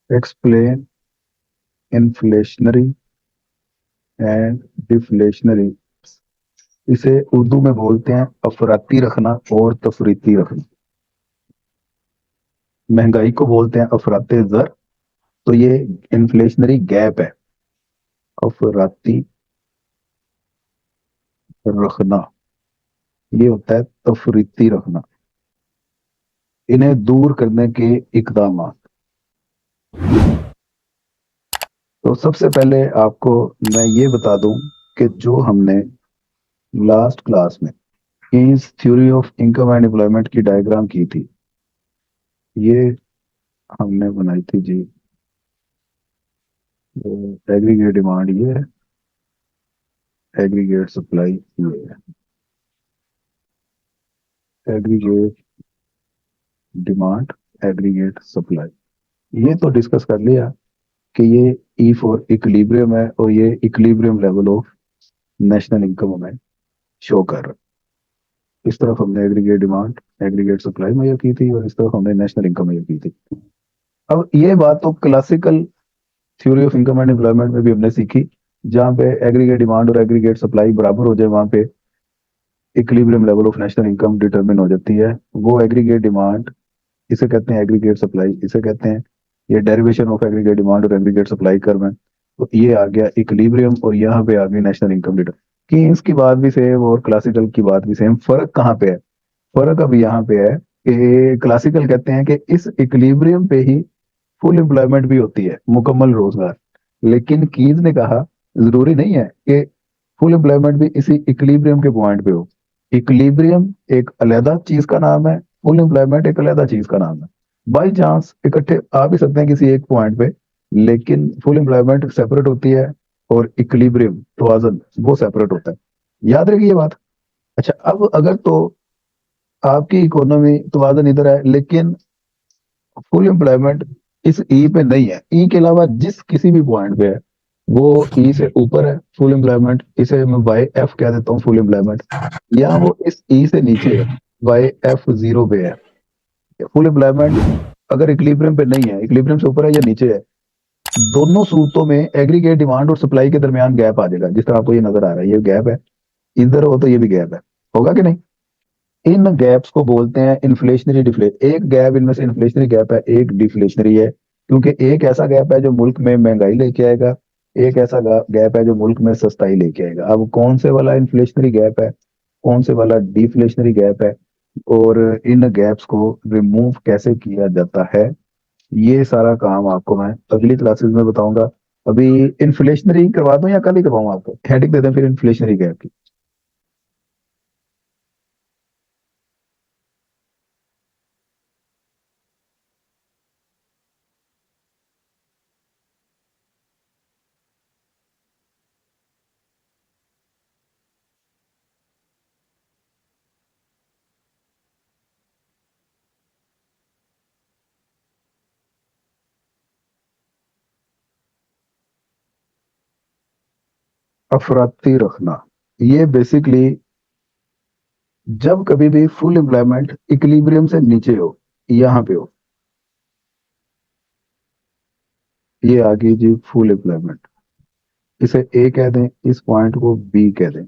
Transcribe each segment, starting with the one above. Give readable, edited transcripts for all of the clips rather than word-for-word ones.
Explain inflationary and deflationary. इसे उर्दू में बोलते हैं अफराती रखना और तफरीती रखना। महंगाई को बोलते हैं अफराते ज़र, तो ये इन्फ्लेशनरी गैप है। अफराती रखना ये होता है तफरीती रखना। इन्हें दूर करने के इकदाम। तो सबसे पहले आपको मैं ये बता दूं कि जो हमने लास्ट क्लास में Keynes theory of income and employment की डायग्राम की थी, ये हमने बनाई थी जी। एग्रीगेट डिमांड ये है, एग्रीगेट सप्लाई ये है। एग्रीगेट डिमांड, एग्रीगेट सप्लाई, ये तो डिस्कस कर लिया कि ये ई फॉर इक्विलिब्रियम है और ये equilibrium level of national income हमें शो कर रहा है। इस तरफ हमने aggregate demand aggregate supply measure की थी और इस तरफ हमने नेशनल इनकम मेजर की थी। अब ये बात तो classical theory of income and employment में भी हमने सीखी, जहां पे एग्रीगेट डिमांड और एग्रीगेट सप्लाई बराबर हो जाए वहां पे equilibrium level of national income determine हो जाती है। वो एग्रीगेट डिमांड इसे कहते हैं, एग्रीगेट सप्लाई इसे कहते हैं। ये डेरिवेशन ऑफ एग्रीगेट डिमांड और एग्रीगेट सप्लाई कर्व है। तो ये आ गया इक्विलिब्रियम और यहाँ पे आ गई नेशनल इनकम डिटर। कीन्स की बात भी सेम और क्लासिकल की बात भी सेम। फर्क कहाँ पे है? फर्क अब यहाँ पे है कि क्लासिकल कहते हैं कि इस इक्विलिब्रियम पे ही फुल एम्प्लॉयमेंट भी होती है, मुकम्मल रोजगार। लेकिन कीन्स ने कहा जरूरी नहीं है कि फुल एम्प्लॉयमेंट भी इसी इक्विलिब्रियम के पॉइंट पे हो। इक्विलिब्रियम एक अलहदा चीज का नाम है, फुल एम्प्लॉयमेंट एक अलहदा चीज का नाम है। बाई चांस इकट्ठे आ भी सकते हैं किसी एक पॉइंट पे, लेकिन फुल एम्प्लॉयमेंट सेपरेट होती है और इक्विलिब्रियम तवाज़ुन वो सेपरेट होता है। याद रखिए ये बात। अच्छा, अब अगर तो आपकी इकोनॉमी तवाज़ुन इधर है लेकिन फुल एम्प्लॉयमेंट इस ई पे नहीं है, ई के अलावा जिस किसी भी पॉइंट पे है वो ई से ऊपर है फुल एम्प्लॉयमेंट, इसे मैं वाई एफ कह देता हूँ फुल एम्प्लॉयमेंट, या वो इस ई से नीचे है, वाई एफ जीरो पे है। फुल एम्प्लॉयमेंट अगर इक्विलिब्रियम पे नहीं है, इक्विलिब्रियम से ऊपर है या नीचे है, दोनों सूरतों में एग्रीगेट डिमांड और सप्लाई के दरमियान गैप आ जाएगा। जिस तरह आपको ये नजर आ रहा है, ये गैप है, इधर हो तो ये भी गैप है, होगा कि नहीं? इन गैप्स को बोलते हैं इन्फ्लेशनरी डिफ्लेट। एक गैप इनमें से इन्फ्लेशनरी गैप है, एक डिफ्लेशनरी है। क्योंकि एक ऐसा गैप है जो मुल्क में महंगाई लेके आएगा, एक ऐसा गैप है जो मुल्क में सस्ताई लेके आएगा। अब कौन से वाला इन्फ्लेशनरी गैप है, कौन से वाला डिफ्लेशनरी गैप है, और इन गैप्स को रिमूव कैसे किया जाता है, ये सारा काम आपको मैं अगली क्लासेस में बताऊंगा। अभी इन्फ्लेशनरी करवा दूं या कल ही करवाऊं? आपको हेडिंग दे दें फिर इन्फ्लेशनरी गैप की। अफराती रखना, ये बेसिकली जब कभी भी फुल एम्प्लॉयमेंट इक्विलिब्रियम से नीचे हो, यहाँ पे हो, ये आ गई जी फुल एम्प्लॉयमेंट। इसे ए कह दें, इस पॉइंट को बी कह दें।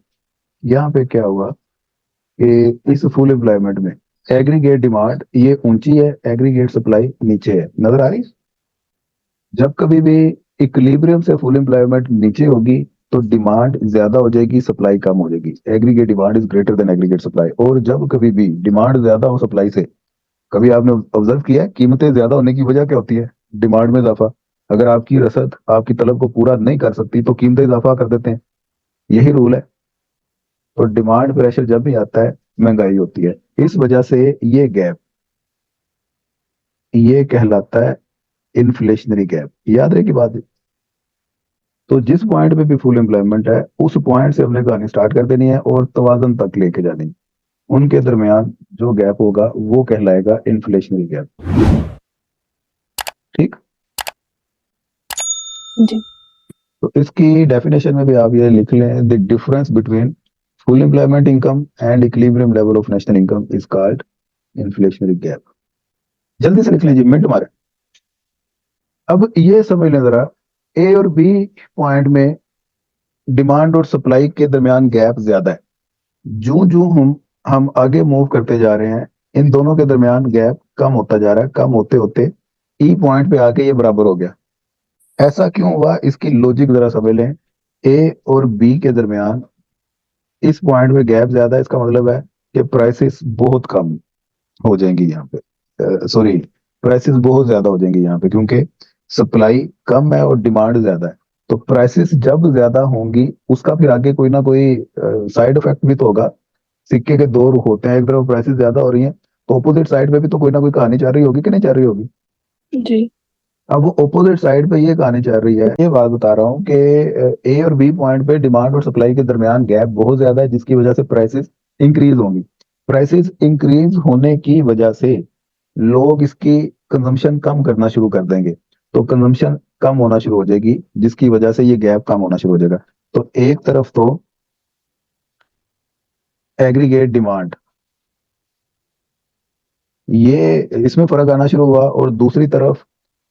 यहाँ पे क्या हुआ कि इस फुल एम्प्लॉयमेंट में एग्रीगेट डिमांड ये ऊंची है, एग्रीगेट सप्लाई नीचे है, नजर आ रही? जब कभी भी इक्विलिब्रियम से फुल एम्प्लॉयमेंट नीचे होगी तो डिमांड ज्यादा हो जाएगी, सप्लाई कम हो जाएगी। Aggregate demand is greater than aggregate supply. और जब कभी भी डिमांड ज्यादा हो सप्लाई से, कभी आपने ऑब्जर्व किया है कीमतें ज्यादा होने की वजह क्या होती है? डिमांड में इजाफा। अगर आपकी रसद आपकी तलब को पूरा नहीं कर सकती तो कीमतें इजाफा कर देते हैं, यही रूल है। तो डिमांड प्रेशर जब भी आता है महंगाई होती है। इस वजह से ये गैप ये कहलाता है इन्फ्लेशनरी गैप। याद रहे की बात। तो जिस पॉइंट पे भी फुल एम्प्लॉयमेंट है उस पॉइंट से हमने कहानी स्टार्ट कर देनी है और तवाजन तक लेके जानी है। उनके दरमियान जो गैप होगा वो कहलाएगा इन्फ्लेशनरी गैप। ठीक। जी। तो इसकी डेफिनेशन में भी आप ये लिख लें, the difference between full employment income and equilibrium level of national income is called inflationary gap. जल्दी से लिख लीजिए, मिनट मारे। अब ये समझ लें जरा, ए और बी पॉइंट में डिमांड और सप्लाई के दरमियान गैप ज्यादा है। जूं जूं हम आगे मूव करते जा रहे हैं, इन दोनों के दरमियान गैप कम होता जा रहा है, कम होते होते ई पॉइंट पे आके ये बराबर हो गया। ऐसा क्यों हुआ, इसकी लॉजिक जरा समझ लें। ए और बी के दरमियान इस पॉइंट में गैप ज्यादा है, इसका मतलब है कि प्राइसेस बहुत कम हो जाएंगी यहाँ पे, सॉरी, प्राइसेस बहुत ज्यादा हो जाएंगी यहाँ पे, क्योंकि सप्लाई कम है और डिमांड ज्यादा है। तो प्राइसेस जब ज्यादा होंगी, उसका फिर आगे कोई ना कोई साइड इफेक्ट भी तो होगा। सिक्के के दो रुख होते हैं, एक तरफ प्राइसेस ज्यादा हो रही हैं, तो ऑपोजिट साइड पे भी तो कोई ना कोई कहानी चल रही होगी कि नहीं चल रही होगी। जी। अब वो ऑपोजिट साइड पे ये कहानी चल रही है, ये बात बता रहा हूँ कि ए और बी पॉइंट पे डिमांड और सप्लाई के दरमियान गैप बहुत ज्यादा है, जिसकी वजह से प्राइसेस इंक्रीज होंगी। प्राइसेस इंक्रीज होने की वजह से लोग इसकी कंजम्पशन कम करना शुरू कर देंगे, तो कंजम्पशन कम होना शुरू हो जाएगी, जिसकी वजह से ये गैप कम होना शुरू हो जाएगा। तो एक तरफ तो एग्रीगेट डिमांड, ये इसमें फर्क आना शुरू हुआ, और दूसरी तरफ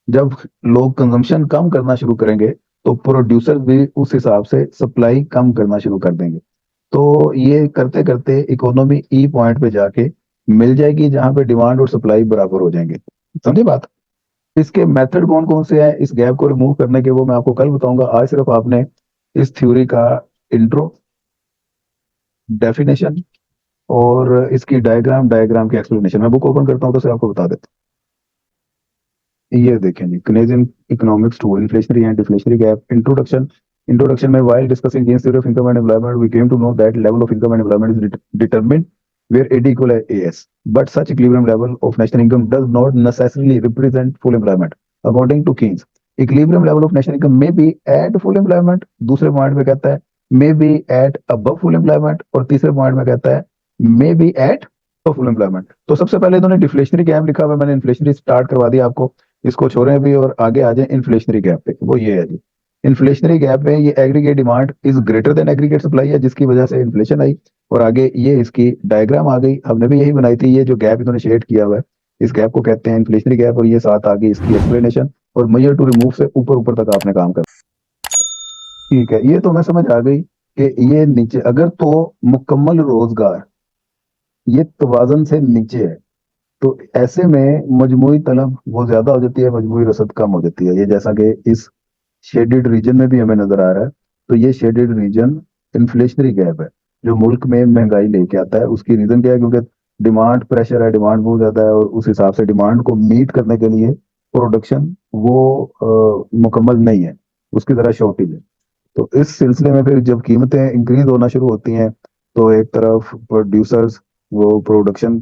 जब लोग कंजम्पशन कम करना शुरू करेंगे, तो प्रोड्यूसर भी उस हिसाब से सप्लाई कम करना शुरू कर देंगे। तो ये करते करते इकोनॉमी ई पॉइंट पे जाके मिल जाएगी, जहां पे डिमांड और सप्लाई बराबर हो जाएंगे। समझे बात। इसके मेथड कौन कौन से हैं इस गैप को रिमूव करने के, वो मैं आपको कल बताऊंगा। आज सिर्फ आपने इस थ्योरी का इंट्रो, डेफिनेशन और इसकी डायग्राम की एक्सप्लेनेशन, मैं बुक ओपन करता हूँ तो से आपको बता देता हूँ। ये देखें जी, Keynesian economics to inflationary and deflationary gap, introduction. Introduction में, while discussing Keynes theory of income and employment, we came to know that level of income and employment is determined where AD equal AS. But such equilibrium level of national income does not necessarily represent full employment. According to Keynes, equilibrium level of national income may be at full employment, दूसरे point में कहता है may be at above full employment, और तीसरे point में कहता है may be at full employment. तो सबसे पहले इन्होंने डिफ्लेशनरी गैप लिखा हुआ है, मैंने इन्फ्लेशनरी स्टार्ट करवा दिया आपको, इसको छोड़ें अभी और आगे आ जाए इन्फ्लेशनरी गैप पे। वो ये है जी, इन्फ्लेशनरी गैप में ये aggregate demand is greater than aggregate supply है, जिसकी वजह से इन्फ्लेशन आई। और आगे ये इसकी डायग्राम आ गई, हमने भी यही बनाई थी। ये जो गैप इन्होंने शेड किया हुआ है, इस गैप को कहते हैं इन्फ्लेशनरी गैप, और ये साथ आगे इसकी एक्सप्लेनेशन और मेजर टू रिमूव से ऊपर ऊपर तक आपने काम करना। ठीक है, ये तो मैं समझ आ गई कि ये नीचे अगर तो मुकम्मल रोजगार ये तवाजन से नीचे है, तो ऐसे में मजमूई तलब वो ज्यादा हो जाती है, मजमूई रसद कम हो जाती है। ये जैसा कि इस शेडेड रीजन में भी हमें नजर आ रहा है। तो ये शेडेड रीजन इन्फ्लेशनरी गैप है, जो मुल्क में महंगाई लेके आता है। उसकी रीजन क्या है, क्योंकि डिमांड प्रेशर है, डिमांड बहुत ज्यादा है, और उस हिसाब से डिमांड को मीट करने के लिए प्रोडक्शन वो मुकम्मल नहीं है, उसकी जरा शॉर्टेज है। तो इस सिलसिले में फिर जब कीमतें इंक्रीज होना शुरू होती हैं, तो एक तरफ प्रोड्यूसर्स वो प्रोडक्शन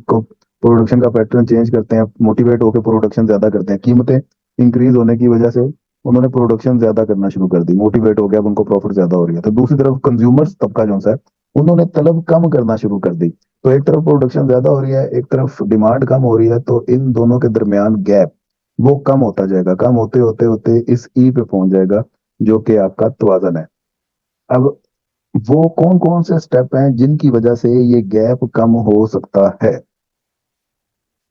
का पैटर्न चेंज करते हैं, मोटिवेट होकर प्रोडक्शन ज्यादा करते हैं। कीमतें इंक्रीज होने की वजह से उन्होंने प्रोडक्शन ज्यादा करना शुरू कर दी, मोटिवेट हो गया, अब उनको प्रॉफिट ज्यादा हो रही है। तो दूसरी तरफ कंज्यूमर्स तबका जो सा है, उन्होंने तलब कम करना शुरू कर दी। तो एक तरफ प्रोडक्शन ज्यादा हो रही है, एक तरफ डिमांड कम हो रही है, तो इन दोनों के दरमियान गैप वो कम होता जाएगा, कम होते होते होते इस ई पे पहुंच जाएगा, जो कि आपका तवाजन है। अब वो कौन कौन से स्टेप हैं जिनकी वजह से ये गैप कम हो सकता है।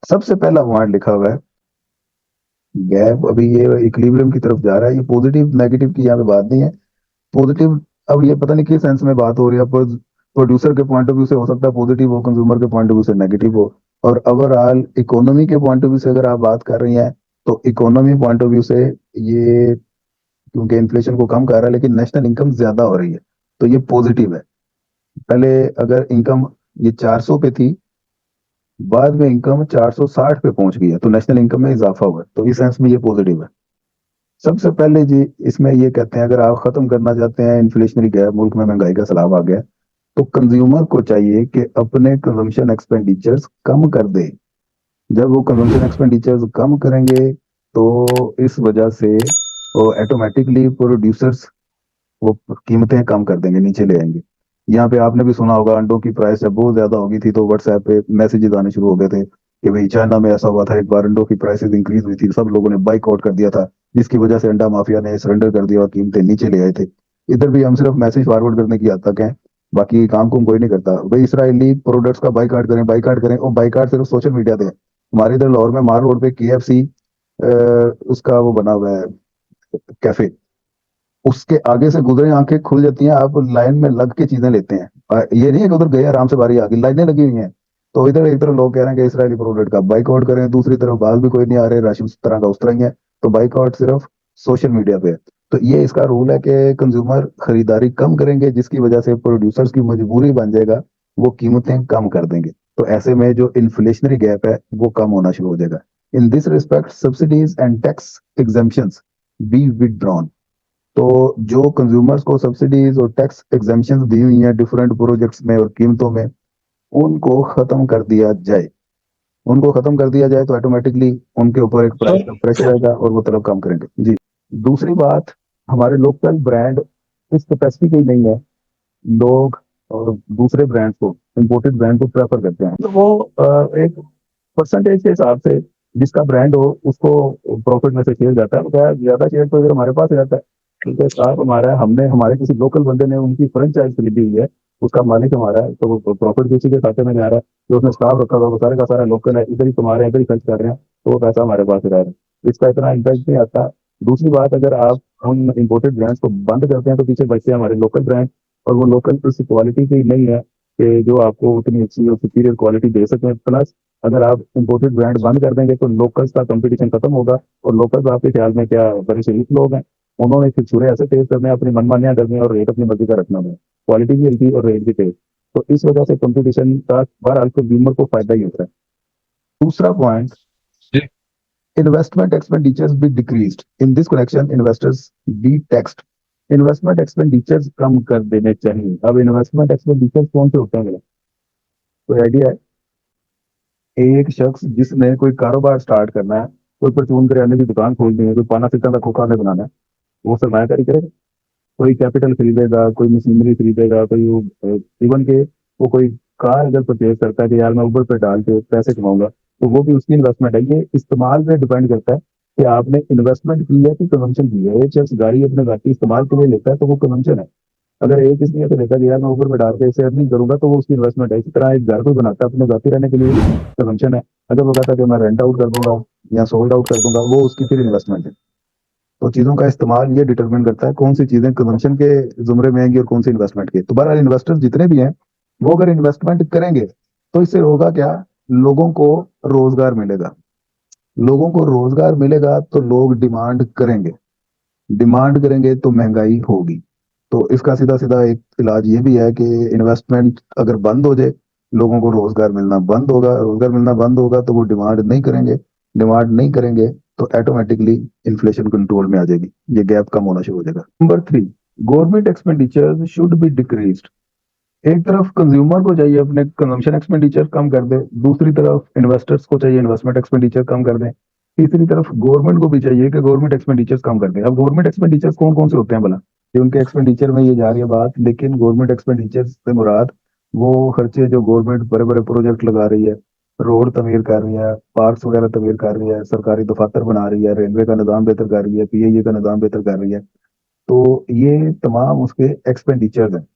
सबसे पहला पॉइंट लिखा हुआ है, गैप अभी ये इक्विलिब्रियम की तरफ जा रहा है। ये पॉजिटिव नेगेटिव की यहाँ पे बात नहीं है। पॉजिटिव, अब ये पता नहीं किस सेंस में बात हो रही है, प्रोड्यूसर के पॉइंट ऑफ व्यू से हो सकता है पॉजिटिव हो, कंज्यूमर के पॉइंट ऑफ व्यू से नेगेटिव हो, और ओवरऑल इकोनॉमी के पॉइंट ऑफ व्यू से अगर आप बात कर रही हैं, तो इकोनॉमी पॉइंट ऑफ व्यू से ये, क्योंकि इन्फ्लेशन को कम कर रहा है लेकिन नेशनल इनकम ज्यादा हो रही है, तो ये पॉजिटिव है। पहले अगर इनकम ये 400 पे थी, बाद में इनकम 460 पे पहुंच गई है, तो नेशनल इनकम में इजाफा हुआ है, तो इस सेंस में ये पॉजिटिव है। सबसे पहले जी इसमें ये कहते हैं, अगर आप खत्म करना चाहते हैं इन्फ्लेशनरी गैप, मुल्क में महंगाई का सैलाब आ गया, तो कंज्यूमर को चाहिए कि अपने कंजम्पशन एक्सपेंडिचर्स कम कर दे। जब वो कंजम्पशन एक्सपेंडिचर्स कम करेंगे, तो इस वजह से वो ऑटोमेटिकली प्रोड्यूसर्स वो कीमतें कम कर देंगे, नीचे ले आएंगे। यहाँ पे आपने भी सुना होगा, अंडों की प्राइस जब बहुत ज्यादा हो गई थी, तो व्हाट्सएप पे मैसेजेस आने शुरू हो गए थे कि भाई चाइना में ऐसा हुआ था, एक बार अंडों की प्राइसेस इंक्रीज हुई थी, सब लोगों ने बाइकआउट कर दिया था, जिसकी वजह से अंडा माफिया ने सरेंडर कर दिया और कीमतें नीचे ले आए थे। इधर भी हम सिर्फ मैसेज फॉरवर्ड करने की हद तक है, बाकी काम को कोई नहीं करता। भाई इसराइली प्रोडक्ट्स का बाइकाट करें, बाइकाट करें, और बाइकाट सिर्फ सोशल मीडिया पे। हमारे इधर लाहौर में मार रोड पे KFC उसका वो बना हुआ है कैफे, उसके आगे से गुजरे आंखें खुल जाती हैं, आप लाइन में लग के चीजें लेते हैं। ये नहीं है कि उधर गए आराम से बारी आ गई, लाइनें लगी हुई हैं। तो इधर एक तरफ लोग कह रहे हैं कि इसराइली प्रोडक्ट का बाइकआउट करें, दूसरी तरफ बाहर भी कोई नहीं आ रहे, राशन उस तरह का उस तरह ही है। तो बाइकआउट सिर्फ सोशल मीडिया पे है। तो ये इसका रूल है कि कंज्यूमर खरीदारी कम करेंगे, जिसकी वजह से प्रोड्यूसर्स की मजबूरी बन जाएगा, वो कीमतें कम कर देंगे। तो ऐसे में जो इन्फ्लेशनरी गैप है वो कम होना शुरू हो जाएगा। In this respect subsidies and tax exemptions be withdrawn. तो जो कंज्यूमर्स को सब्सिडीज और टैक्स एग्जेम्पशंस दी हुई हैं डिफरेंट प्रोजेक्ट्स में और कीमतों में, उनको खत्म कर दिया जाए। उनको खत्म कर दिया जाए तो ऑटोमेटिकली उनके ऊपर एक प्राइस का प्रेशर आएगा और वो तलब कम करेंगे जी। दूसरी बात, हमारे लोकल ब्रांड इस कैपेसिटी की नहीं है। लोग और दूसरे ब्रांड्स को, इंपोर्टेड ब्रांड को प्रेफर करते हैं। तो वो एक परसेंटेज के हिसाब से जिसका ब्रांड हो उसको प्रॉफिट में से शेयर जाता है। तो क्या है, ज्यादा शेयर तो अगर हमारे पास रहता है, क्योंकि स्टाफ हमारा है, हमने हमारे किसी लोकल बंदे ने उनकी फ्रेंचाइज खरीदी हुई है, उसका मालिक हमारा है, तो वो प्रॉफिट किसी के खाते में नहीं आ रहा है। जो उसने स्टाफ रखा हुआ वो सारे का सारा लोकल है, इधर ही कमा रहे हैं, इधर ही खर्च कर रहे हैं, तो वो पैसा हमारे पास ही रह रहा है, इसका इतना इम्पैक्ट नहीं आता। दूसरी बात, अगर आप उन इम्पोर्टेड ब्रांड्स को बंद करते हैं तो पीछे बचते हैं हमारे लोकल ब्रांड, और वो लोकल इस क्वालिटी की नहीं है कि जो आपको उतनी अच्छी और सुपीरियर क्वालिटी दे सकें। प्लस अगर आप इंपोर्टेड ब्रांड बंद कर देंगे तो लोकल्स का कंपटीशन खत्म होगा, और लोकल्स आपके ख्याल में क्या बड़े शरीफ लोग हैं? उन्होंने फिर छुरे ऐसे तेज करने हैं, अपनी मनमानियां करनी है और रेट अपनी मर्जी का रखना है, क्वालिटी भी हल्की और रेट भी तेज। तो इस वजह से कंपटीशन का बहरहाल कंज्यूमर को फायदा ही होता है। दूसरा point, investment expenditures be decreased. In this connection investors be taxed. Investment expenditures कम कर देने चाहिए। अब इन्वेस्टमेंट एक्सपेंडिचर्स कौन से होते हैं मेरा कोई आइडिया है? एक शख्स जिसने कोई कारोबार स्टार्ट करना है, कोई परचून करियाने की दुकान खोलनी है, कोई पाना फिरता का खोखा हमें बनाना है, वो सरमायाकारी करेगा। कोई कैपिटल खरीदेगा, कोई मशीनरी खरीदेगा, कोई इवन के वो कोई कार अगर परचेज करता है कि यार मैं ऊबर पे डाल के पैसे कमाऊंगा, तो वो भी उसकी इन्वेस्टमेंट है। ये इस्तेमाल पे डिपेंड करता है कि आपने इन्वेस्टमेंट की है कि कंजम्पशन की है। एक शख्स गाड़ी अपने घर की इस्तेमाल के लिए लेता है तो वो कंजम्पशन है। अगर एक इसलिए तो लेता है कि यार मैं ऊबर पे डाल के इसे अर्निंग करूंगा, तो वो उसकी इन्वेस्टमेंट है। इसी तरह एक घर को बनाता है अपने जाती रहने के लिए, कंजम्पशन है। अगर वो कहता है कि मैं रेंट आउट कर दूंगा या सोल्ड आउट कर दूंगा, वो उसकी फिर इन्वेस्टमेंट है। तो चीजों का इस्तेमाल ये डिटरमिन करता है कौन सी चीजें कंजम्पशन के जुमरे में आएंगी और कौन सी इन्वेस्टमेंट के। तो बहरहाल इन्वेस्टर्स जितने भी हैं वो अगर इन्वेस्टमेंट करेंगे तो इससे होगा क्या, लोगों को रोजगार मिलेगा। लोगों को रोजगार मिलेगा तो लोग डिमांड करेंगे, डिमांड करेंगे तो महंगाई होगी। तो इसका सीधा सीधा एक इलाज ये भी है कि इन्वेस्टमेंट अगर बंद हो जाए, लोगों को रोजगार मिलना बंद होगा, रोजगार मिलना बंद होगा तो वो डिमांड नहीं करेंगे, डिमांड नहीं करेंगे तो ऑटोमेटिकली इन्फ्लेशन कंट्रोल में आ जाएगी, ये गैप कम होना शुरू हो जाएगा। Number 3, government expenditure should be decreased. एक तरफ कंज्यूमर को चाहिए अपने कंजम्पशन एक्सपेंडिचर कम कर दे, दूसरी तरफ इन्वेस्टर्स को चाहिए इन्वेस्टमेंट एक्सपेंडिचर कम कर दे, तीसरी तरफ गवर्नमेंट को भी चाहिए कि गवर्नमेंट एक्सपेंडिचर्स कम कर दे। अब गवर्नमेंट एक्सपेंडिचर्स कौन कौन से होते हैं भला, कि उनके एक्सपेंडिचर में ये जा रही है बात, लेकिन गवर्नमेंट एक्सपेंडिचर्स से मुराद वो खर्चे जो गवर्नमेंट बड़े बड़े प्रोजेक्ट लगा रही है, रोड तमीर कर रही है, पार्क्स वगैरह तमीर कर रही है, सरकारी दफातर बना रही है, रेलवे का निज़ाम बेहतर कर रही है, पीआईए का निज़ाम बेहतर कर रही है। तो ये तमाम उसके एक्सपेंडिचर्स हैं।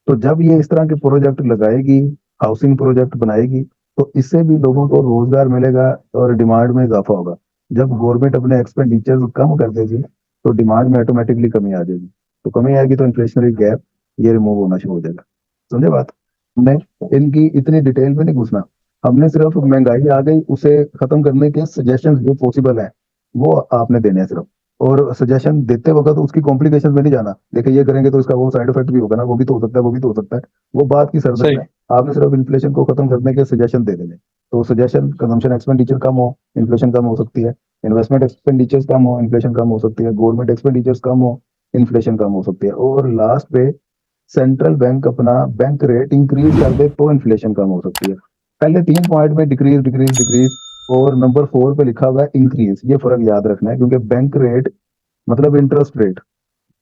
तो जब ये इस तरह के प्रोजेक्ट लगाएगी, हाउसिंग प्रोजेक्ट बनाएगी, तो इससे भी लोगों को रोजगार मिलेगा और डिमांड में इजाफा होगा। जब गवर्नमेंट अपने एक्सपेंडिचर कम कर देगी तो डिमांड में ऑटोमेटिकली कमी आ जाएगी। तो कमी आएगी तो इन्फ्लेशनरी गैप ये रिमूव होना शुरू हो जाएगा। समझे बात? हमने इनकी इतनी डिटेल में नहीं घुसना, हमने सिर्फ महंगाई आ गई उसे खत्म करने के सजेशन जो पॉसिबल है वो आपने देने हैं सिर्फ। और सजेशन देते वक्त तो उसकी कॉम्प्लिकेशन में नहीं जाना, देखिए ये करेंगे तो इसका वो साइड इफेक्ट भी होगा ना, वो भी तो हो सकता है, वो भी तो हो सकता है, वो बात की सरदर में आपने सिर्फ इन्फ्लेशन को खत्म करने के सजेशन दे देने। तो सजेशन, कंजम्पशन एक्सपेंडिचर कम हो, इन्फ्लेशन कम हो सकती है, इन्वेस्टमेंट एक्सपेंडिचर्स कम हो, इन्फ्लेशन कम हो सकती है, गवर्नमेंट एक्सपेंडिचर्स कम हो, इन्फ्लेशन कम हो सकती है, और लास्ट पे सेंट्रल बैंक अपना बैंक रेट इंक्रीज कर दे तो इन्फ्लेशन कम हो सकती है। पहले 3 पॉइंट में डिक्रीज डिक्रीज डिक्रीज, और नंबर 4 पे लिखा हुआ है इंक्रीज। ये फर्क याद रखना है, क्योंकि बैंक रेट मतलब इंटरेस्ट रेट,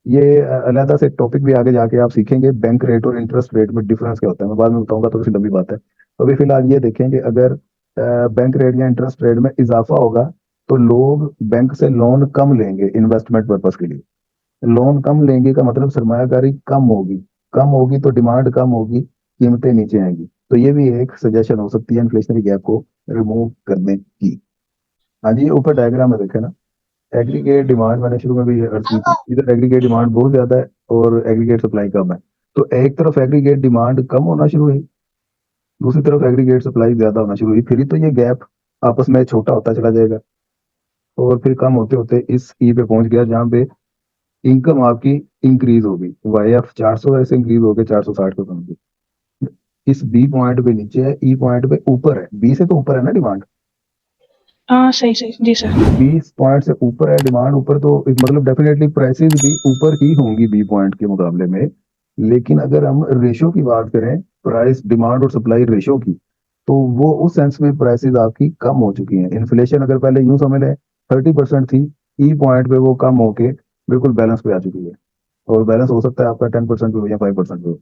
ये अलहदा से टॉपिक भी आगे जाके आप सीखेंगे, बैंक रेट और इंटरेस्ट रेट में डिफरेंस क्या होता है, मैं बाद में बताऊंगा, तो लंबी बात है। तो अभी फिलहाल ये देखें कि अगर बैंक रेट या इंटरेस्ट रेट में इजाफा होगा तो लोग बैंक से लोन कम लेंगे इन्वेस्टमेंट पर्पज के लिए। लोन कम लेंगे का मतलब सरमायाकारी कम होगी, कम होगी तो डिमांड कम होगी, कीमतें नीचे आएंगी। तो ये भी एक सजेशन हो सकती है इन्फ्लेशनरी गैप को रिमूव करने की। हाँ जी, ये ऊपर डायग्राम में देखे ना, एग्रीगेट डिमांड मैंने शुरू में भी अर्ज की थी, इधर एग्रीगेट डिमांड बहुत ज्यादा है और एग्रीगेट सप्लाई कम है। तो एक तरफ एग्रीगेट डिमांड कम होना शुरू हुई, दूसरी तरफ एग्रीगेट सप्लाई ज्यादा होना शुरू हुई, फिर ही तो ये गैप आपस में छोटा होता चला जाएगा और फिर कम होते होते इस ई पे पहुंच गया जहां पे इनकम आपकी इंक्रीज होगी, वाईएफ 400 ऐसे इंक्रीज हो गए 460 पे पहुंच गई। इस बी पॉइंट पे नीचे है, ई पॉइंट पे ऊपर है, बी से तो ऊपर है ना डिमांड, हाँ सही सही जी सर। 20 पॉइंट से ऊपर है डिमांड ऊपर, तो मतलब डेफिनेटली प्राइसेस भी ऊपर ही होंगी बी पॉइंट के मुकाबले में। लेकिन अगर हम रेशो की बात करें, प्राइस डिमांड और सप्लाई रेशो की, तो वो उस सेंस में प्राइसेस आपकी कम हो चुकी हैं। इन्फ्लेशन अगर पहले यूं समझ लें 30% थी, ई पॉइंट पे वो कम होके बिल्कुल बैलेंस पे आ चुकी है, और बैलेंस हो सकता है आपका 10% पे हो या 5% पे हो।